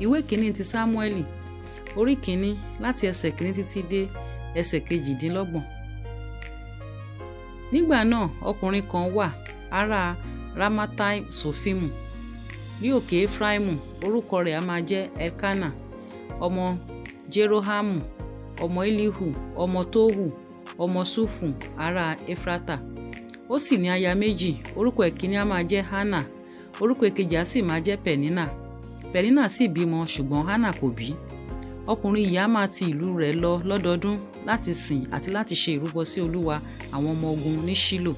Ìwé kìíní ti Sámúẹ́lì orí kìíní láti ẹsẹ̀ kìíní títí dé ẹsẹ̀ kejìdínlọ́gbọ̀n. Nígbà náà ọkùnrin kan wà ará Ramatai Sofimu ní òkè Efraimu, orúkọ rẹ̀ a máa jẹ́ Elkana ọmọ Jerohamu ọmọ Elihu ọmọ Tohu ọmọ Sufu ará Efrata. Ó sì ní aya méjì, orúkọ ìkíní a máa jẹ́ Hana, orúkọ ìkejì a sì máa jẹ́ Penina. Penina sì bímọ ṣùgbọ́n Hana kò bí. Ọkùnrin yìí a máa ti ìlú rẹ̀ lọ lọ́dọọdún láti sìn àti láti ṣe ìrúbọ sí Olúwa àwọn ọmọ ogun ní Ṣílò.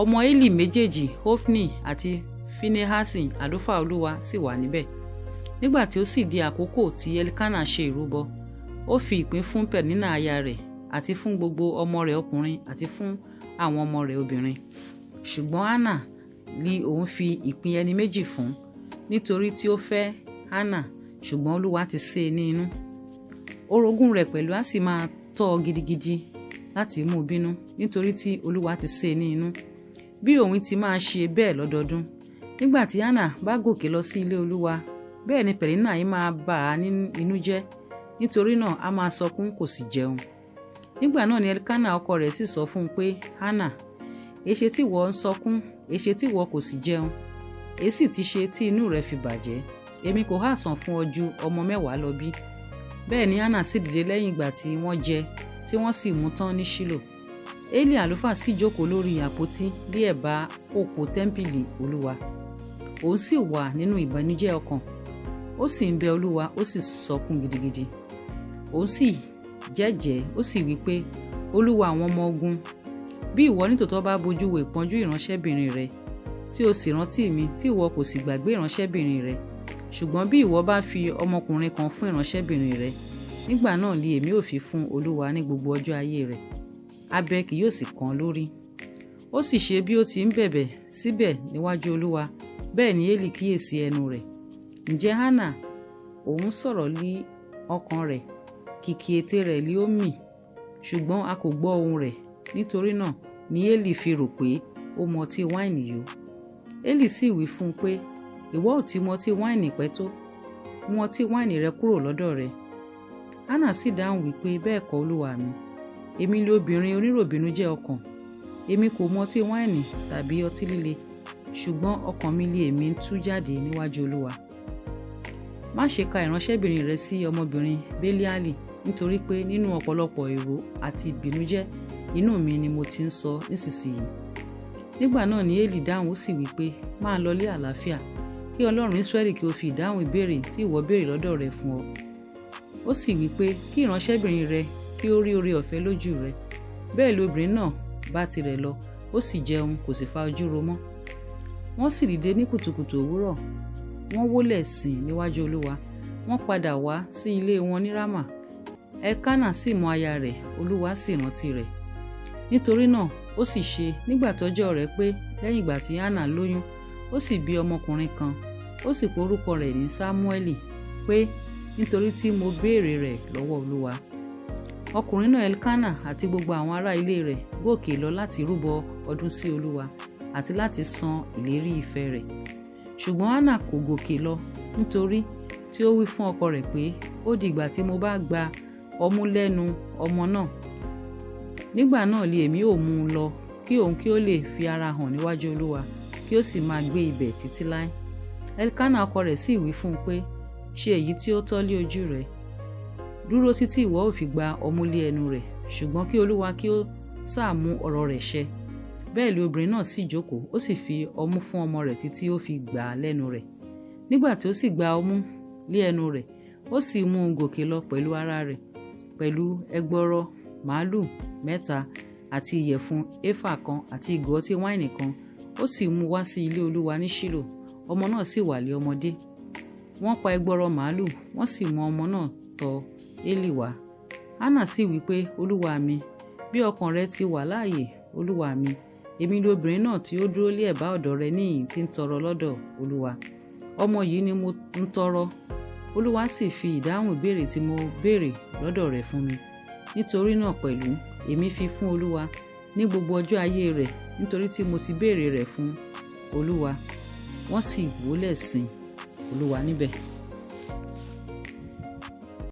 Ọmọ Eli méjèèjì Hofni àti Finehasi àlùfáà Olúwa sì wà níbẹ̀. Nígbà tí ó sì di àkókò tí Elkana ṣe ìrúbọ, ó fi ìpín fún Penina aya rẹ̀ àti fún gbogbo ọmọ rẹ̀ ọkùnrin àti fún àwọn ọmọ rẹ̀ obìnrin. Ṣùgbọ́n Hana li òun fi ìpín ẹni méjì fún, nítorí tí ó fẹ́ Hana, ṣùgbọ́n Olúwa ti sé e ní inú. Orogún rẹ̀ pẹ̀lú a sì máa tọ́ ọ gidigidi láti mú bínú, nítorí tí Olúwa ti sé e ní inú, bí òun ti máa ṣe bẹ́ẹ̀ lọ́dọọdún. Nígbà tí Hana bá gòkè lọ sí ilé Olúwa, bẹ́ẹ̀ ni Penina yìí máa bà á nínú jẹ́, nítorí náà a máa sọkún kò sì jẹun. Nígbà náà ni Elkana ọkọ rẹ̀ sì sọ fún un pé, Hana, èṣe tí ìwọ ń sọkún, èṣe tí ìwọ kò sì jẹun, èsì ti ṣe tí inú rẹ̀ fi bàjẹ́? Èmi kò há san fún ọ ju ọmọ 10 lọ bí? Bẹ́ẹ̀ ni Hana sì dìde lẹ́yìn ìgbà tí wọ́n jẹ, tí wọ́n sì mú tán ní Ṣílò. Eli àlùfáà sì jókòó lórí àpótí ní ẹ̀bá òpó tẹ́ḿpìlì Olúwa. Òun sì wà nínú ìbànújẹ́ ọkàn, ó sì ń bẹ Olúwa, ó sì sọkún gidigidi. Òun sì jẹ́jẹ́, ó sì wí pé, Olúwa àwọn ọmọ ogun, bí ìwọ nítòótọ́ bá bojú wo ìpọ́njú ìránṣẹ́bìnrin rẹ, tí o sì rántí mi, tí ìwọ kò sì gbàgbé ìránṣẹ́bìnrin rẹ, ṣùgbọ́n bí ìwọ bá fi ọmọkùnrin kan fún ìránṣẹ́bìnrin rẹ, nígbà náà li èmi ò fi fún Olúwa ní gbogbo ọjọ́ ayé rẹ̀, abẹ kì yóò sì kàn án lórí. Ó sì ṣe bí ó ti ń bẹ̀bẹ̀ síbẹ̀ níwájú Olúwa, bẹ́ẹ̀ ni Eli kíyèsí ẹnu rẹ̀. Ǹjẹ́ Hana òun sọ̀rọ̀ lí ọkàn rẹ̀, kìkì ètè rẹ̀ lí ó mì, ṣùgbọ́n a kò gbọ́ ohùn rẹ̀. Nítorí náà ni Eli fi rò pé ó mu ọtí wáìnì yó. Eli sì wí fún un pé, ìwọ ò ti mu ọtí wáìnì pẹ́ tó, mú ọtí wáìnì rẹ kúrò lọ́dọ̀ rẹ. Hana sì dáhùn wípé, bẹ́ẹ̀ kọ́ Olúwa mi, èmi ni obìnrin oníròbìnújẹ́ ọkàn, èmi kò mu ọtí wáìnì tàbí ọtí líle, ṣùgbọ́n ọkàn mi li èmi ń tú jáde níwájú Olúwa. Má ṣe ka ìránṣẹ́bìnrin rẹ sí ọmọbìnrin Beliali, nítorí pé nínú ọ̀pọ̀lọpọ̀ èrò àti ìbìnújẹ́ inú mi ni mo ti ń sọ nísinsìnyí. Nígbà náà ni Eli dáhùn, ó sì wí pé, máa lọ lé àlàáfíà, kí Ọlọ́run Ísírẹ́lì kí ó fi ìdáhùn ìbéèrè tí ìwọ béèrè lọ́dọ̀ rẹ̀ fún ọ. Ó sì wí pé, kí ìránṣẹ́bìnrin rẹ kí ó rí oore ọ̀fẹ́ lójú rẹ. Bẹ́ẹ̀ lobìnrin náà bá tirẹ̀ lọ, ó sì jẹun, kò sì fa ojú ro mọ́. Wọ́n sì dìde ní kùtùkùtù òwúrọ̀, wọ́n wólẹ̀ sìn níwájú Olúwa, wọ́n padà wá sí ilé wọn ní Rama. Elkana sì mọ aya rẹ̀, Olúwa sì rántí rẹ̀. Nítorí náà ó sì ṣe nígbà tọ́jọ́ rẹ̀ pé, lẹ́yìn ìgbà tí Hana lóyún, ó sì bí ọmọkùnrin kan, ó sì pe orúkọ rẹ̀ ní Sámúẹ́lì, pé nítorí tí mo béèrè rẹ̀ lọ́wọ́ Olúwa. Ọkùnrin náà Elkana àti gbogbo àwọn ará ilé rẹ̀ gòkè lọ láti rúbọ ọdún sí Olúwa àti láti san ìlérí ìfẹ́ rẹ̀. Ṣùgbọ́n Hana kò gòkè lọ, nítorí tí ó wí fún ọkọ rẹ̀ pé, ó di ìgbà tí mo bá gba ọmú lẹ́nu ọmọ náà, nígbà náà li èmi ò mú un lọ, kí òun kí ó lè fi ara hàn níwájú Olúwa, kí ó sì máa gbé ibẹ̀ títí láé. Elkana ọkọ rẹ̀ sì wí fún un pé, ṣe èyí tí ó tọ́ lé ojú rẹ̀, dúró títí ìwọ ò fi gba ọmú lé ẹnu rẹ̀, ṣùgbọ́n kí Olúwa kí ó sáà mú ọ̀rọ̀ rẹ̀ ṣẹ. Bẹ́ẹ̀ ni obìnrin náà sì jókòó, ó sì fi ọmú fún ọmọ rẹ̀ títí ó fi gbà á lẹ́nu rẹ̀. Nígbà tí ó sì gba ọmú lé ẹnu rẹ̀, ó sì mú un gòkè lọ pẹ̀lú ara rẹ̀, pẹ̀lú ẹgbọrọ màálù 3 àti ìyẹ̀fun éfà 1 àti ìgò ọtí wáìnì 1, ó sì mú wá sí ilé Olúwa ní Ṣílò. Ọmọ náà sì wà lé ọmọdé. Wọ́n pa ẹgbọrọ màálù, wọ́n sì mú ọmọ náà tọ̀ Eli wá. Hana sì wí pé, Olúwa mi, bí ọkàn rẹ ti wà láàyè, Olúwa mi, èmi ni obìnrin náà tí ó dúró lé ẹ̀bá ọ̀dọ̀ rẹ níhìn tí ń tọrọ lọ́dọ̀ Olúwa. Ọmọ yìí ni mo ń tọrọ. Olúwa sì fi ìdáhùn ìbéèrè tí mo béèrè lọ́dọ̀ rẹ̀ fún mi. Nítorí náà pẹ̀lú èmi fi fún Olúwa ní gbogbo ọjọ́ ayé rẹ̀, nítorí tí mo ti béèrè rẹ̀ fún Olúwa. Wọ́n sì wólẹ̀ sìn Olúwa níbẹ̀.